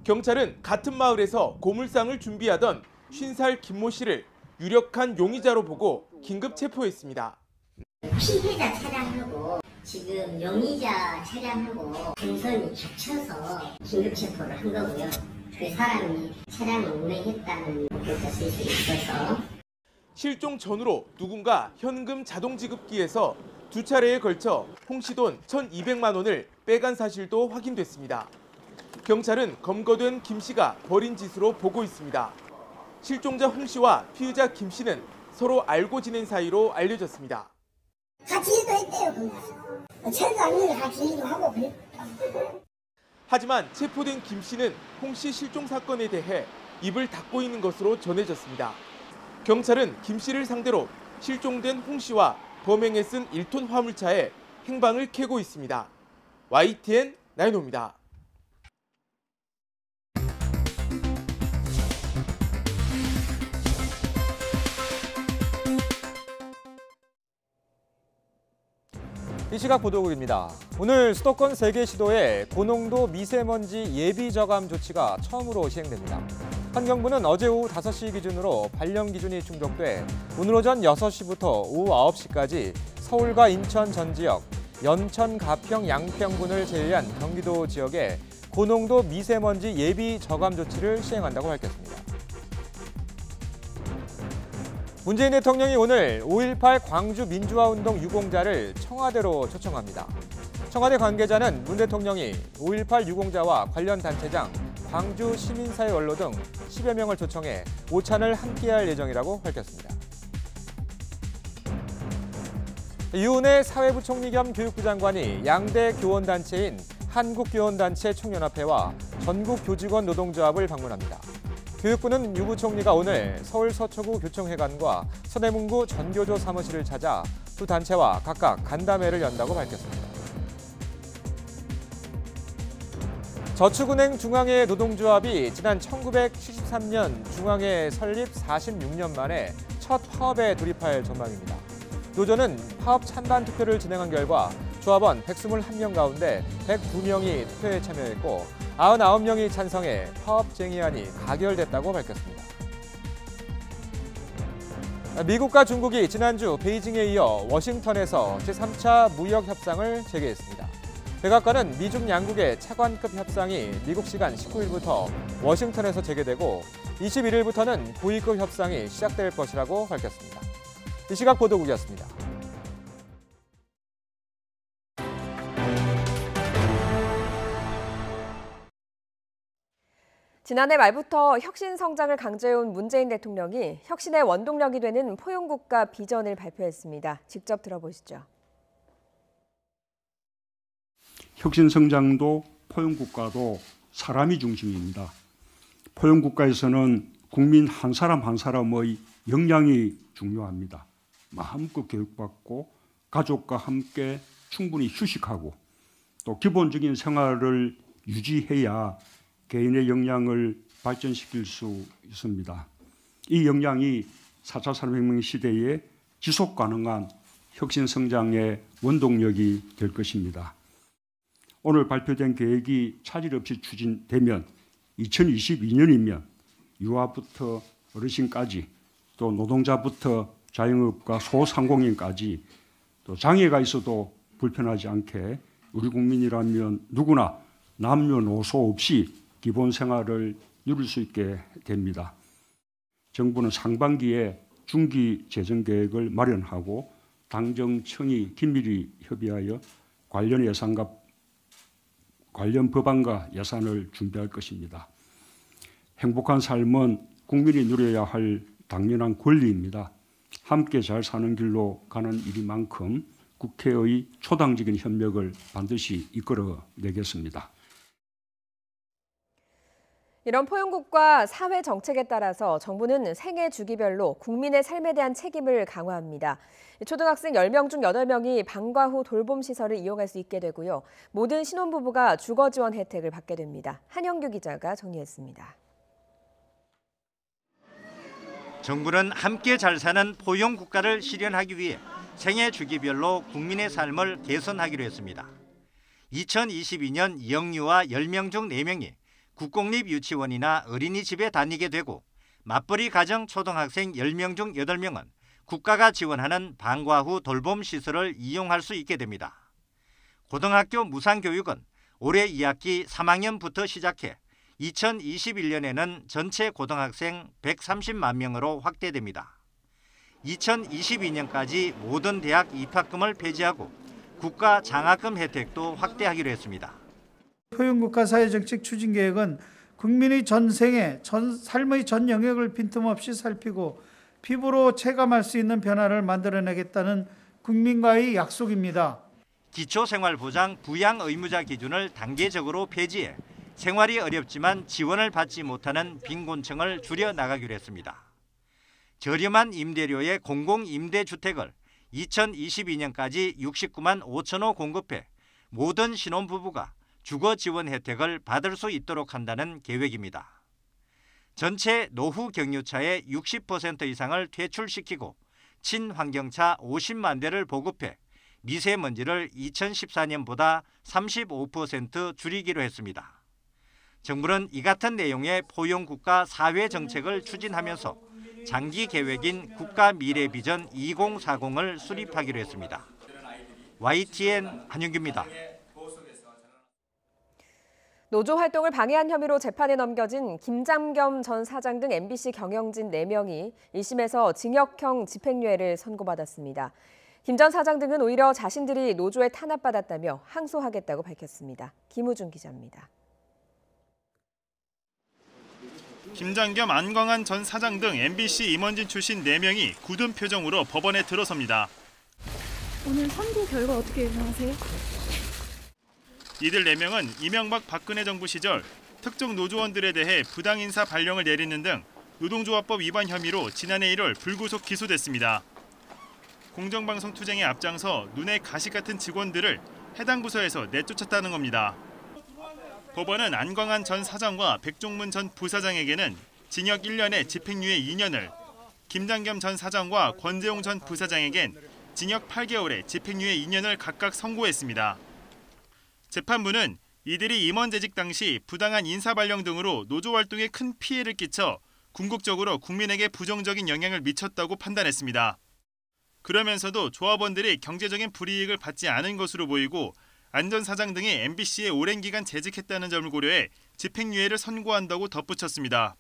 경찰은 같은 마을에서 고물상을 준비하던 50살 김모 씨를 유력한 용의자로 보고 긴급 체포했습니다. 피해자 차량하고 지금 용의자 차량하고 동선이 겹쳐서 긴급 체포를 한 거고요. 그 사람이 차량을 운행했다는 목격자 쓸 수 있어서. 실종 전후로 누군가 현금 자동 지급기에서 두 차례에 걸쳐 홍 씨 돈 1,200만 원을 빼간 사실도 확인됐습니다. 경찰은 검거된 김 씨가 벌인 짓으로 보고 있습니다. 실종자 홍 씨와 피의자 김 씨는 서로 알고 지낸 사이로 알려졌습니다. 같이 일했대요. 최근 아니면 같이 일도 하고 그랬다. 하지만 체포된 김 씨는 홍 씨 실종 사건에 대해 입을 닫고 있는 것으로 전해졌습니다. 경찰은 김 씨를 상대로 실종된 홍 씨와 범행에 쓴 1톤 화물차에 행방을 캐고 있습니다. YTN 나연호입니다. 이 시각 보도국입니다. 오늘 수도권 3개 시도에 고농도 미세먼지 예비 저감 조치가 처음으로 시행됩니다. 환경부는 어제 오후 5시 기준으로 발령 기준이 충족돼 오늘 오전 6시부터 오후 9시까지 서울과 인천 전 지역, 연천, 가평, 양평군을 제외한 경기도 지역에 고농도 미세먼지 예비 저감 조치를 시행한다고 밝혔습니다. 문재인 대통령이 오늘 5.18 광주 민주화운동 유공자를 청와대로 초청합니다. 청와대 관계자는 문 대통령이 5.18 유공자와 관련 단체장, 광주 시민사회 원로 등 10여 명을 초청해 오찬을 함께할 예정이라고 밝혔습니다. 유은혜 사회부총리 겸 교육부 장관이 양대 교원단체인 한국교원단체 총연합회와 전국교직원 노동조합을 방문합니다. 교육부는 유 부총리가 오늘 서울 서초구 교총회관과 서대문구 전교조 사무실을 찾아 두 단체와 각각 간담회를 연다고 밝혔습니다. 저축은행 중앙회 노동조합이 지난 1973년 중앙회 설립 46년 만에 첫 파업에 돌입할 전망입니다. 노조는 파업 찬반 투표를 진행한 결과 조합원 121명 가운데 102명이 투표에 참여했고 99명이 찬성해 파업 쟁의안이 가결됐다고 밝혔습니다. 미국과 중국이 지난주 베이징에 이어 워싱턴에서 제3차 무역 협상을 재개했습니다. 백악관은 미중 양국의 차관급 협상이 미국 시간 19일부터 워싱턴에서 재개되고 21일부터는 고위급 협상이 시작될 것이라고 밝혔습니다. 이 시각 보도국이었습니다. 지난해 말부터 혁신 성장을 강조해온 문재인 대통령이 혁신의 원동력이 되는 포용국가 비전을 발표했습니다. 직접 들어보시죠. 혁신 성장도 포용국가도 사람이 중심입니다. 포용국가에서는 국민 한 사람 한 사람의 역량이 중요합니다. 마음껏 교육받고 가족과 함께 충분히 휴식하고 또 기본적인 생활을 유지해야 개인의 역량을 발전시킬 수 있습니다. 이 역량이 4차 산업혁명 시대에 지속 가능한 혁신 성장의 원동력이 될 것입니다. 오늘 발표된 계획이 차질 없이 추진되면 2022년이면 유아부터 어르신까지 또 노동자부터 자영업과 소상공인까지 또 장애가 있어도 불편하지 않게 우리 국민이라면 누구나 남녀노소 없이 기본 생활을 누릴 수 있게 됩니다. 정부는 상반기에 중기 재정 계획을 마련하고 당정청이 긴밀히 협의하여 관련 예산과 관련 법안과 예산을 준비할 것입니다. 행복한 삶은 국민이 누려야 할 당연한 권리입니다. 함께 잘 사는 길로 가는 일이만큼 국회의 초당적인 협력을 반드시 이끌어내겠습니다. 이런 포용국가 사회 정책에 따라서 정부는 생애 주기별로 국민의 삶에 대한 책임을 강화합니다. 초등학생 10명 중 8명이 방과 후 돌봄 시설을 이용할 수 있게 되고요. 모든 신혼부부가 주거 지원 혜택을 받게 됩니다. 한영규 기자가 정리했습니다. 정부는 함께 잘 사는 포용국가를 실현하기 위해 생애 주기별로 국민의 삶을 개선하기로 했습니다. 2022년 영유아 10명 중 4명이 국공립 유치원이나 어린이집에 다니게 되고 맞벌이 가정 초등학생 10명 중 8명은 국가가 지원하는 방과 후 돌봄 시설을 이용할 수 있게 됩니다. 고등학교 무상교육은 올해 2학기 3학년부터 시작해 2021년에는 전체 고등학생 130만 명으로 확대됩니다. 2022년까지 모든 대학 입학금을 폐지하고 국가 장학금 혜택도 확대하기로 했습니다. 포용국가 사회정책 추진계획은 국민의 전생에 삶의 전 영역을 빈틈없이 살피고 피부로 체감할 수 있는 변화를 만들어내겠다는 국민과의 약속입니다. 기초생활보장 부양 의무자 기준을 단계적으로 폐지해 생활이 어렵지만 지원을 받지 못하는 빈곤층을 줄여나가기로 했습니다. 저렴한 임대료의 공공임대주택을 2022년까지 69만 5천 호 공급해 모든 신혼부부가 주거 지원 혜택을 받을 수 있도록 한다는 계획입니다. 전체 노후 경유차의 60% 이상을 퇴출시키고 친환경차 50만 대를 보급해 미세먼지를 2014년보다 35% 줄이기로 했습니다. 정부는 이 같은 내용의 포용국가 사회 정책을 추진하면서 장기 계획인 국가 미래 비전 2040을 수립하기로 했습니다. YTN 한윤규입니다. 노조 활동을 방해한 혐의로 재판에 넘겨진 김장겸 전 사장 등 MBC 경영진 4명이 1심에서 징역형 집행유예를 선고받았습니다. 김 전 사장 등은 오히려 자신들이 노조에 탄압받았다며 항소하겠다고 밝혔습니다. 김우준 기자입니다. 김장겸, 안광한 전 사장 등 MBC 임원진 출신 4명이 굳은 표정으로 법원에 들어섭니다. 오늘 선고 결과 어떻게 예상하세요? 이들 4명은 이명박 박근혜 정부 시절 특정 노조원들에 대해 부당 인사 발령을 내리는 등 노동조합법 위반 혐의로 지난해 1월 불구속 기소됐습니다. 공정방송 투쟁에 앞장서 눈에 가시 같은 직원들을 해당 부서에서 내쫓았다는 겁니다. 법원은 안광한 전 사장과 백종문 전 부사장에게는 징역 1년에 집행유예 2년을, 김장겸 전 사장과 권재용 전 부사장에겐 징역 8개월에 집행유예 2년을 각각 선고했습니다. 재판부는 이들이 임원 재직 당시 부당한 인사 발령 등으로 노조 활동에 큰 피해를 끼쳐 궁극적으로 국민에게 부정적인 영향을 미쳤다고 판단했습니다. 그러면서도 조합원들이 경제적인 불이익을 받지 않은 것으로 보이고 안 전 사장 등이 MBC에 오랜 기간 재직했다는 점을 고려해 집행유예를 선고한다고 덧붙였습니다.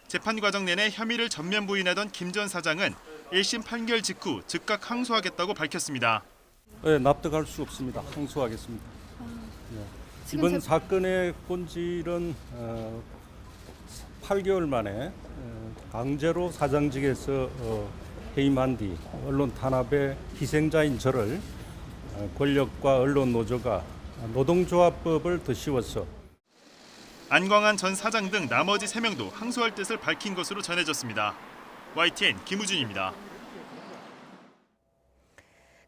재판 과정 내내 혐의를 전면 부인하던 김 전 사장은 1심 판결 직후 즉각 항소하겠다고 밝혔습니다. 네, 납득할 수 없습니다. 항소하겠습니다. 이번 사건의 본질은 8개월 만에 강제로 사장직에서 해임한 뒤 언론 탄압의 희생자인 저를 권력과 언론 노조가 노동조합법을 덧씌워서 안광한 전 사장 등 나머지 3명도 항소할 뜻을 밝힌 것으로 전해졌습니다. YTN 김우준입니다.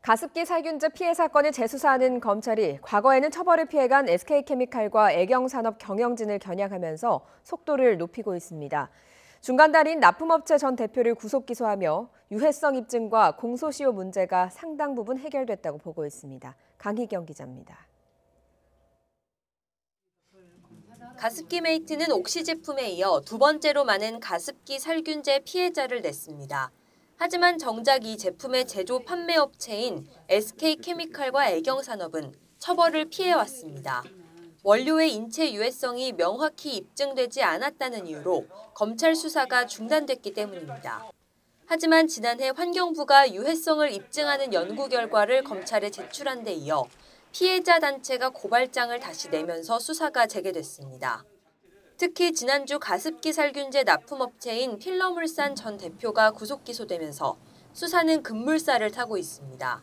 가습기 살균제 피해 사건을 재수사하는 검찰이 과거에는 처벌을 피해간 SK케미칼과 애경산업 경영진을 겨냥하면서 속도를 높이고 있습니다. 중간다리인 납품업체 전 대표를 구속 기소하며 유해성 입증과 공소시효 문제가 상당 부분 해결됐다고 보고 있습니다. 강희경 기자입니다. 가습기 메이트는 옥시 제품에 이어 두 번째로 많은 가습기 살균제 피해자를 냈습니다. 하지만 정작 이 제품의 제조 판매 업체인 SK케미칼과 애경산업은 처벌을 피해왔습니다. 원료의 인체 유해성이 명확히 입증되지 않았다는 이유로 검찰 수사가 중단됐기 때문입니다. 하지만 지난해 환경부가 유해성을 입증하는 연구 결과를 검찰에 제출한 데 이어 피해자 단체가 고발장을 다시 내면서 수사가 재개됐습니다. 특히 지난주 가습기 살균제 납품업체인 필러물산 전 대표가 구속 기소되면서 수사는 급물살을 타고 있습니다.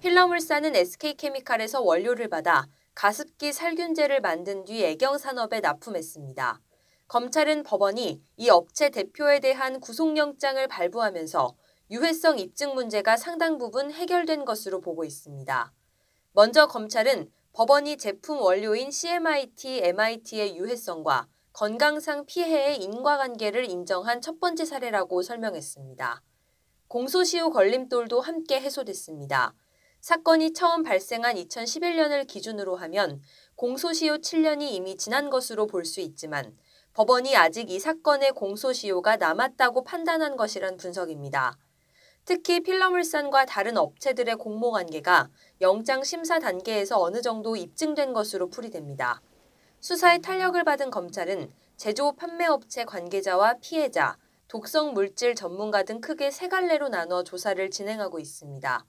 필러물산은 SK케미칼에서 원료를 받아 가습기 살균제를 만든 뒤 애경산업에 납품했습니다. 검찰은 법원이 이 업체 대표에 대한 구속영장을 발부하면서 유해성 입증 문제가 상당 부분 해결된 것으로 보고 있습니다. 먼저 검찰은 법원이 제품 원료인 CMIT, MIT의 유해성과 건강상 피해의 인과관계를 인정한 첫 번째 사례라고 설명했습니다. 공소시효 걸림돌도 함께 해소됐습니다. 사건이 처음 발생한 2011년을 기준으로 하면 공소시효 7년이 이미 지난 것으로 볼 수 있지만 법원이 아직 이 사건의 공소시효가 남았다고 판단한 것이란 분석입니다. 특히 필러물산과 다른 업체들의 공모관계가 영장 심사 단계에서 어느 정도 입증된 것으로 풀이됩니다. 수사에 탄력을 받은 검찰은 제조 판매업체 관계자와 피해자, 독성 물질 전문가 등 크게 3갈래로 나눠 조사를 진행하고 있습니다.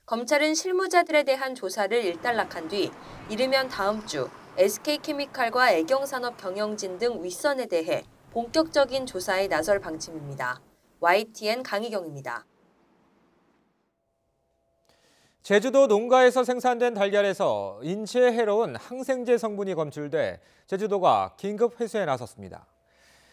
검찰은 실무자들에 대한 조사를 일단락한 뒤 이르면 다음 주 SK케미칼과 애경산업 경영진 등 윗선에 대해 본격적인 조사에 나설 방침입니다. YTN 강희경입니다. 제주도 농가에서 생산된 달걀에서 인체에 해로운 항생제 성분이 검출돼 제주도가 긴급 회수에 나섰습니다.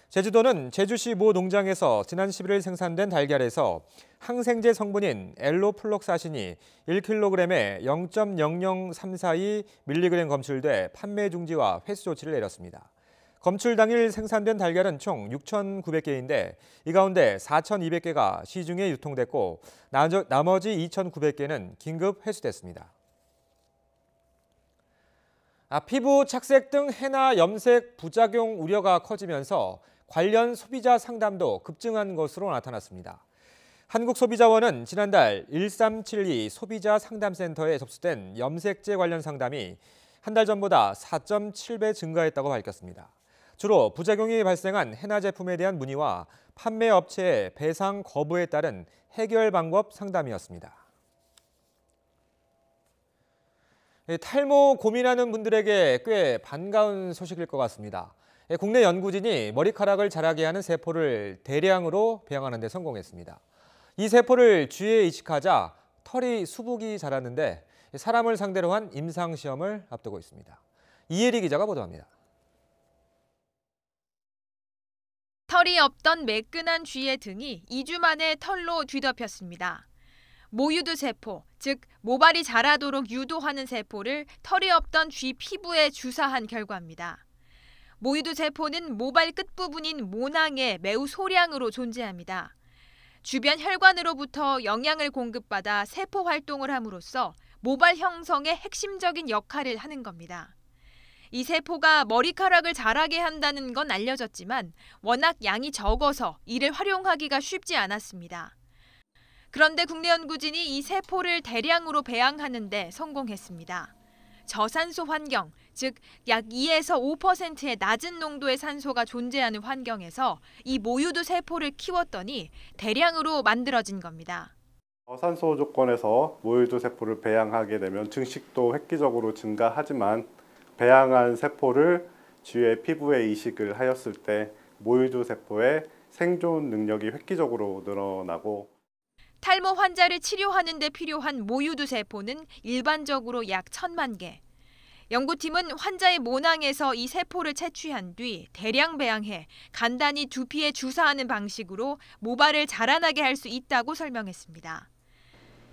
제주도는 제주시 모 농장에서 지난 11일 생산된 달걀에서 항생제 성분인 엘로플록사신이 1kg에 0.00342mg 검출돼 판매 중지와 회수 조치를 내렸습니다. 검출 당일 생산된 달걀은 총 6,900개인데 이 가운데 4,200개가 시중에 유통됐고 나머지 2,900개는 긴급 회수됐습니다. 피부 착색 등 해나 염색 부작용 우려가 커지면서 관련 소비자 상담도 급증한 것으로 나타났습니다. 한국소비자원은 지난달 1372 소비자 상담센터에 접수된 염색제 관련 상담이 한 달 전보다 4.7배 증가했다고 밝혔습니다. 주로 부작용이 발생한 해나 제품에 대한 문의와 판매 업체의 배상 거부에 따른 해결 방법 상담이었습니다. 탈모 고민하는 분들에게 꽤 반가운 소식일 것 같습니다. 국내 연구진이 머리카락을 자라게 하는 세포를 대량으로 배양하는 데 성공했습니다. 이 세포를 쥐에 이식하자 털이 수북이 자랐는데 사람을 상대로 한 임상시험을 앞두고 있습니다. 이혜리 기자가 보도합니다. 털이 없던 매끈한 쥐의 등이 2주 만에 털로 뒤덮였습니다. 모유두 세포, 즉 모발이 자라도록 유도하는 세포를 털이 없던 쥐 피부에 주사한 결과입니다. 모유두 세포는 모발 끝부분인 모낭에 매우 소량으로 존재합니다. 주변 혈관으로부터 영양을 공급받아 세포 활동을 함으로써 모발 형성에 핵심적인 역할을 하는 겁니다. 이 세포가 머리카락을 자라게 한다는 건 알려졌지만 워낙 양이 적어서 이를 활용하기가 쉽지 않았습니다. 그런데 국내 연구진이 이 세포를 대량으로 배양하는 데 성공했습니다. 저산소 환경, 즉 약 2에서 5%의 낮은 농도의 산소가 존재하는 환경에서 이 모유두 세포를 키웠더니 대량으로 만들어진 겁니다. 저산소 조건에서 모유두 세포를 배양하게 되면 증식도 획기적으로 증가하지만 배양한 세포를 쥐의 피부에 이식을 하였을 때 모유두 세포의 생존 능력이 획기적으로 늘어나고 탈모 환자를 치료하는 데 필요한 모유두 세포는 일반적으로 약 1,000만 개. 연구팀은 환자의 모낭에서 이 세포를 채취한 뒤 대량 배양해 간단히 두피에 주사하는 방식으로 모발을 자라나게 할 수 있다고 설명했습니다.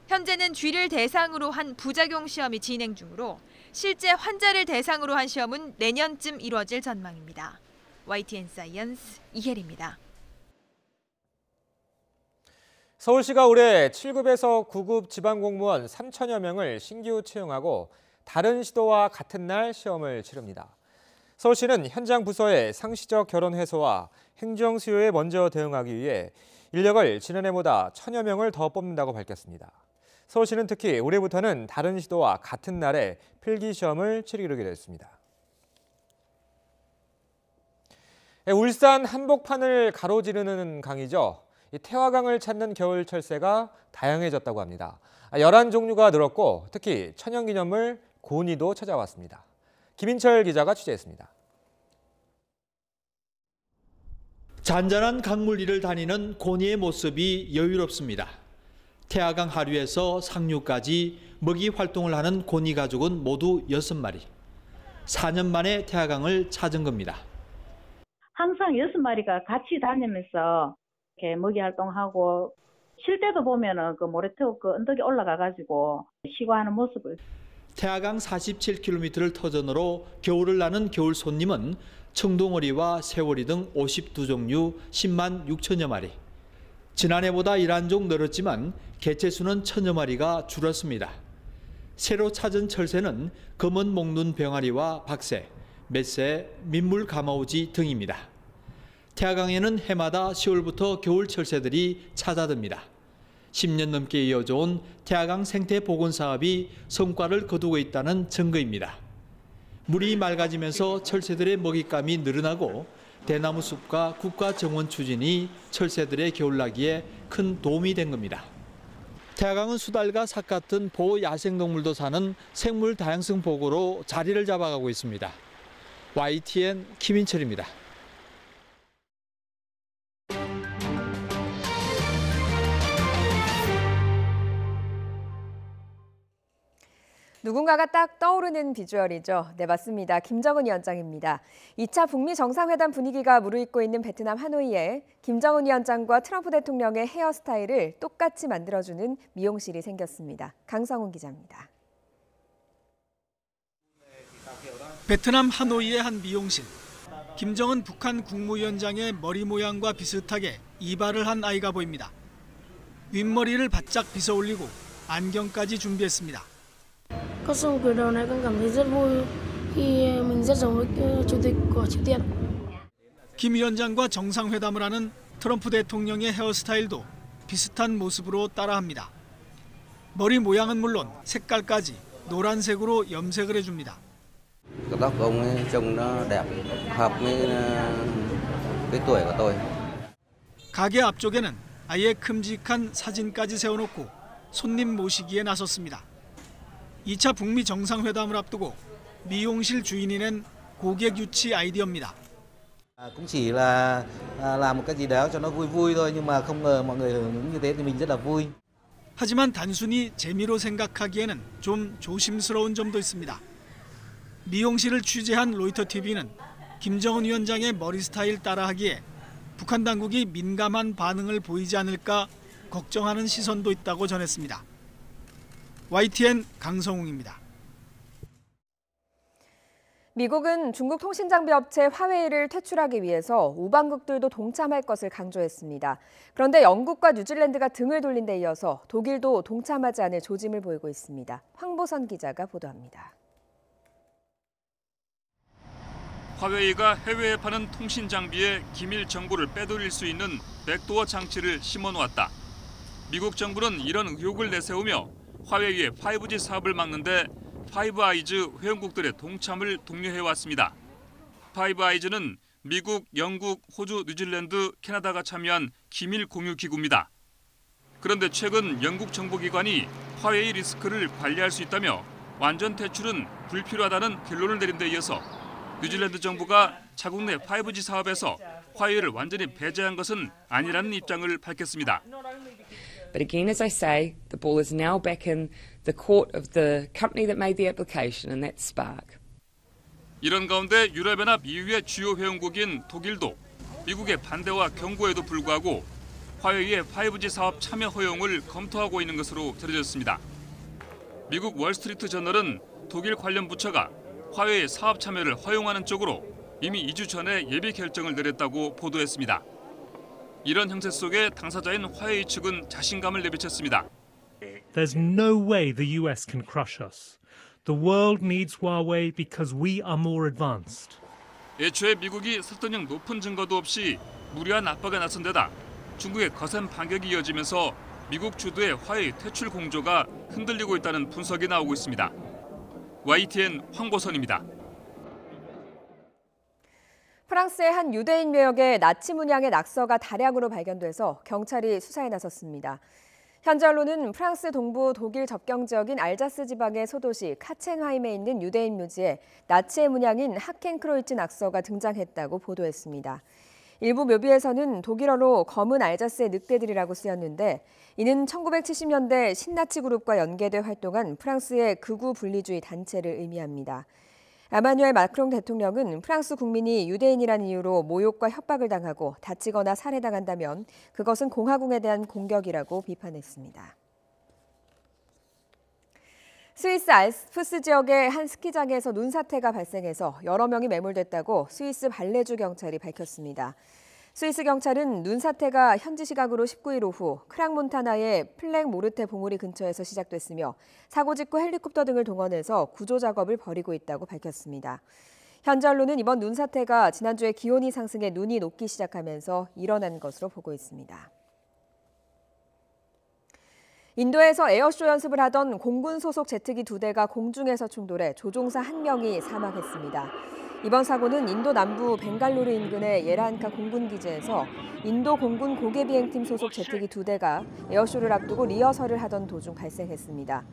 현재는 쥐를 대상으로 한 부작용 시험이 진행 중으로 실제 환자를 대상으로 한 시험은 내년쯤 이뤄질 전망입니다. YTN 사이언스 이혜리입니다. 서울시가 올해 7급에서 9급 지방공무원 3천여 명을 신규 채용하고 다른 시도와 같은 날 시험을 치릅니다. 서울시는 현장 부서의 상시적 결혼 회수와 행정 수요에 먼저 대응하기 위해 인력을 지난해보다 1,000여 명을 더 뽑는다고 밝혔습니다. 서울시는 특히 올해부터는 다른 시도와 같은 날에 필기 시험을 치르기로 했습니다. 울산 한복판을 가로지르는 강이죠. 태화강을 찾는 겨울 철새가 다양해졌다고 합니다. 11종류가 늘었고 특히 천연기념물 고니도 찾아왔습니다. 김인철 기자가 취재했습니다. 잔잔한 강물 위를 다니는 고니의 모습이 여유롭습니다. 태화강 하류에서 상류까지 먹이 활동을 하는 고니 가족은 모두 6마리. 4년 만에 태화강을 찾은 겁니다. 항상 6마리가 같이 다니면서 이렇게 먹이 활동하고 쉴 때도 보면은 그 모래톱 그 언덕에 올라가 가지고 쉬고 하는 모습을. 태화강 47km를 터전으로 겨울을 나는 겨울 손님은 청둥오리와 새오리 등 52종류 10만 6천여 마리. 지난해보다 11종 늘었지만 개체수는 1,000여 마리가 줄었습니다. 새로 찾은 철새는 검은 목눈 병아리와 박새, 멧새, 민물 가마우지 등입니다. 태화강에는 해마다 10월부터 겨울 철새들이 찾아듭니다. 10년 넘게 이어져 온 태화강 생태 복원 사업이 성과를 거두고 있다는 증거입니다. 물이 맑아지면서 철새들의 먹잇감이 늘어나고 대나무 숲과 국가 정원 추진이 철새들의 겨울나기에 큰 도움이 된 겁니다. 태화강은 수달과 삭 같은 보호 야생동물도 사는 생물 다양성 보고로 자리를 잡아가고 있습니다. YTN 김인철입니다. 누군가가 딱 떠오르는 비주얼이죠. 네, 맞습니다. 김정은 위원장입니다. 2차 북미 정상회담 분위기가 무르익고 있는 베트남 하노이에 김정은 위원장과 트럼프 대통령의 헤어스타일을 똑같이 만들어주는 미용실이 생겼습니다. 강성훈 기자입니다. 베트남 하노이의 한 미용실. 김정은 북한 국무위원장의 머리 모양과 비슷하게 이발을 한 아이가 보입니다. 윗머리를 바짝 빗어 올리고 안경까지 준비했습니다. Có xong cười đầu này con cảm thấy rất vui khi mình rất giống với chủ tịch của Triều Tiên. 김 위원장과 정상회담을 하는 트럼프 대통령의 헤어스타일도 비슷한 모습으로 따라합니다. 머리 모양은 물론 색깔까지 노란색으로 염색을 해줍니다. Cái tóc của ông ấy trông nó đẹp, hợp với cái tuổi của tôi. 가게 앞쪽에는 아예 큼직한 사진까지 세워놓고 손님 모시기에 나섰습니다. 2차 북미 정상회담을 앞두고 미용실 주인이 낸 고객 유치 아이디어입니다. Cũng chỉ là làm một cái gì đó cho nó vui vui thôi, nhưng mà không ngờ mọi người hưởng ứng như thế thì mình rất là vui. 하지만 단순히 재미로 생각하기에는 좀 조심스러운 점도 있습니다. 미용실을 취재한 로이터 TV는 김정은 위원장의 머리 스타일 따라하기에 북한 당국이 민감한 반응을 보이지 않을까 걱정하는 시선도 있다고 전했습니다. YTN 강성웅입니다. 미국은 중국 통신장비 업체 화웨이를 퇴출하기 위해서 우방국들도 동참할 것을 강조했습니다. 그런데 영국과 뉴질랜드가 등을 돌린 데 이어서 독일도 동참하지 않을 조짐을 보이고 있습니다. 황보선 기자가 보도합니다. 화웨이가 해외에 파는 통신 장비에 기밀 정보를 빼돌릴 수 있는 백도어 장치를 심어놓았다. 미국 정부는 이런 의혹을 내세우며 화웨이의 5G 사업을 막는데 파이브아이즈 회원국들의 동참을 독려해왔습니다. 파이브아이즈는 미국, 영국, 호주, 뉴질랜드, 캐나다가 참여한 기밀 공유 기구입니다. 그런데 최근 영국 정보기관이 화웨이 리스크를 관리할 수 있다며 완전 퇴출은 불필요하다는 결론을 내린 데 이어서 뉴질랜드 정부가 자국 내 5G 사업에서 화웨이를 완전히 배제한 것은 아니라는 입장을 밝혔습니다. But again, as I say, the ball is now back in the court of the company that made the application, and that's Spark. 이런 가운데 유럽연합 EU의 주요 회원국인 독일도 미국의 반대와 경고에도 불구하고 화웨이의 5G 사업 참여 허용을 검토하고 있는 것으로 전해졌습니다. 미국 월스트리트 저널은 독일 관련 부처가 화웨이의 사업 참여를 허용하는 쪽으로 이미 2주 전에 예비 결정을 내렸다고 보도했습니다. 이런 형세 속에 당사자인 화웨이 측은 자신감을 내비쳤습니다. There's no way the US can crush us. The world needs Huawei because we are more advanced. 애초에 미국이 설득력 높은 증거도 없이 무리한 압박에 나선 데다 중국의 거센 반격이 이어지면서 미국 주도의 화웨이 퇴출 공조가 흔들리고 있다는 분석이 나오고 있습니다. YTN 황보선입니다. 프랑스의 한 유대인 묘역에 나치 문양의 낙서가 다량으로 발견돼서 경찰이 수사에 나섰습니다. 현지 언론은 프랑스 동부 독일 접경 지역인 알자스 지방의 소도시 카첸하임에 있는 유대인 묘지에 나치의 문양인 하켄크로이츠 낙서가 등장했다고 보도했습니다. 일부 묘비에서는 독일어로 검은 알자스의 늑대들이라고 쓰였는데 이는 1970년대 신나치 그룹과 연계돼 활동한 프랑스의 극우 분리주의 단체를 의미합니다. 에마뉴엘 마크롱 대통령은 프랑스 국민이 유대인이라는 이유로 모욕과 협박을 당하고 다치거나 살해당한다면 그것은 공화국에 대한 공격이라고 비판했습니다. 스위스 알프스 지역의 한 스키장에서 눈사태가 발생해서 여러 명이 매몰됐다고 스위스 발레주 경찰이 밝혔습니다. 스위스 경찰은 눈사태가 현지 시각으로 19일 오후 크랑몬타나의 플랭 모르테 봉우리 근처에서 시작됐으며 사고 직후 헬리콥터 등을 동원해서 구조 작업을 벌이고 있다고 밝혔습니다. 현지 언론은 이번 눈사태가 지난주에 기온이 상승해 눈이 녹기 시작하면서 일어난 것으로 보고 있습니다. 인도에서 에어쇼 연습을 하던 공군 소속 제트기 2대가 공중에서 충돌해 조종사 1명이 사망했습니다. 이번 사고는 인도 남부 벵갈루루 인근의 예란카 공군기지에서 인도 공군 고개비행팀 소속 제트기 2대가 에어쇼를 앞두고 리허설을 하던 도중 발생했습니다.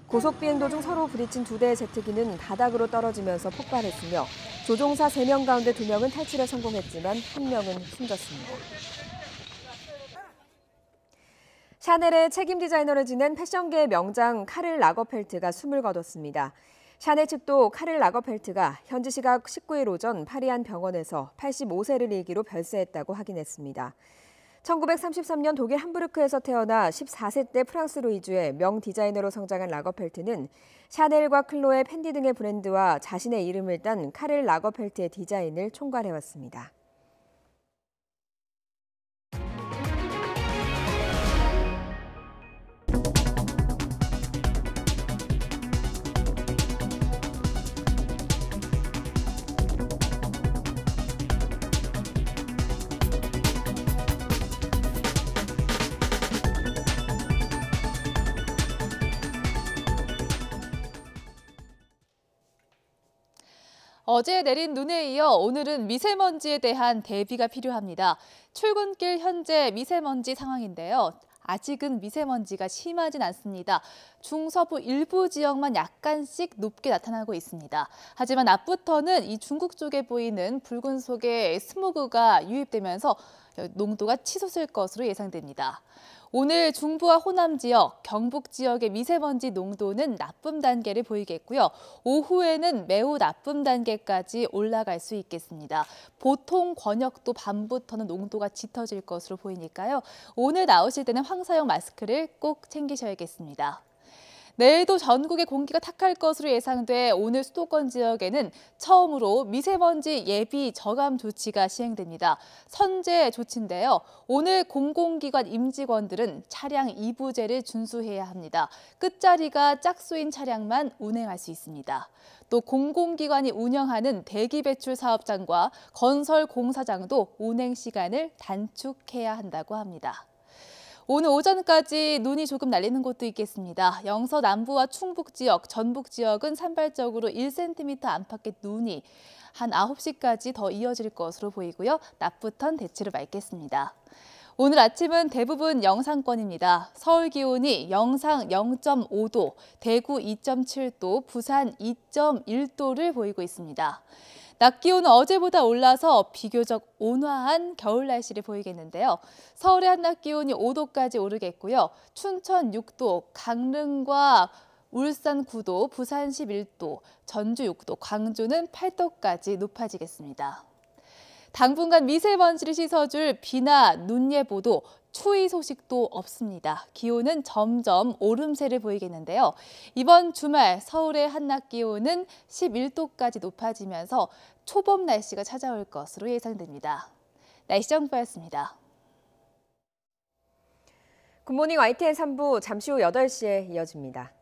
고속비행 도중 서로 부딪힌 2대의 제트기는 바닥으로 떨어지면서 폭발했으며 조종사 3명 가운데 2명은 탈출에 성공했지만 1명은 숨졌습니다. 샤넬의 책임 디자이너를 지낸 패션계의 명장 카를 라거펠트가 숨을 거뒀습니다. 샤넬 측도 카를 라거펠트가 현지 시각 19일 오전 파리 한 병원에서 85세를 일기로 별세했다고 확인했습니다. 1933년 독일 함부르크에서 태어나 14세 때 프랑스로 이주해 명 디자이너로 성장한 라거펠트는 샤넬과 클로에, 펜디 등의 브랜드와 자신의 이름을 딴 카를 라거펠트의 디자인을 총괄해왔습니다. 어제 내린 눈에 이어 오늘은 미세먼지에 대한 대비가 필요합니다. 출근길 현재 미세먼지 상황인데요. 아직은 미세먼지가 심하진 않습니다. 중서부 일부 지역만 약간씩 높게 나타나고 있습니다. 하지만 낮부터는 이 중국 쪽에 보이는 붉은 속에 스모그가 유입되면서 농도가 치솟을 것으로 예상됩니다. 오늘 중부와 호남 지역, 경북 지역의 미세먼지 농도는 나쁨 단계를 보이겠고요. 오후에는 매우 나쁨 단계까지 올라갈 수 있겠습니다. 보통 권역도 밤부터는 농도가 짙어질 것으로 보이니까요. 오늘 나오실 때는 황사용 마스크를 꼭 챙기셔야겠습니다. 내일도 전국의 공기가 탁할 것으로 예상돼 오늘 수도권 지역에는 처음으로 미세먼지 예비 저감 조치가 시행됩니다. 선제 조치인데요. 오늘 공공기관 임직원들은 차량 이부제를 준수해야 합니다. 끝자리가 짝수인 차량만 운행할 수 있습니다. 또 공공기관이 운영하는 대기배출 사업장과 건설 공사장도 운행 시간을 단축해야 한다고 합니다. 오늘 오전까지 눈이 조금 날리는 곳도 있겠습니다. 영서 남부와 충북 지역, 전북 지역은 산발적으로 1cm 안팎의 눈이 한 9시까지 더 이어질 것으로 보이고요. 낮부턴 대체로 맑겠습니다. 오늘 아침은 대부분 영상권입니다. 서울 기온이 영상 0.5도, 대구 2.7도, 부산 2.1도를 보이고 있습니다. 낮 기온은 어제보다 올라서 비교적 온화한 겨울 날씨를 보이겠는데요. 서울의 한낮 기온이 5도까지 오르겠고요. 춘천 6도, 강릉과 울산 9도, 부산 11도, 전주 6도, 광주는 8도까지 높아지겠습니다. 당분간 미세먼지를 씻어줄 비나 눈 예보도 추위 소식도 없습니다. 기온은 점점 오름세를 보이겠는데요. 이번 주말 서울의 한낮 기온은 11도까지 높아지면서 초봄 날씨가 찾아올 것으로 예상됩니다. 날씨 정보였습니다. 굿모닝 YTN 3부 잠시 후 8시에 이어집니다.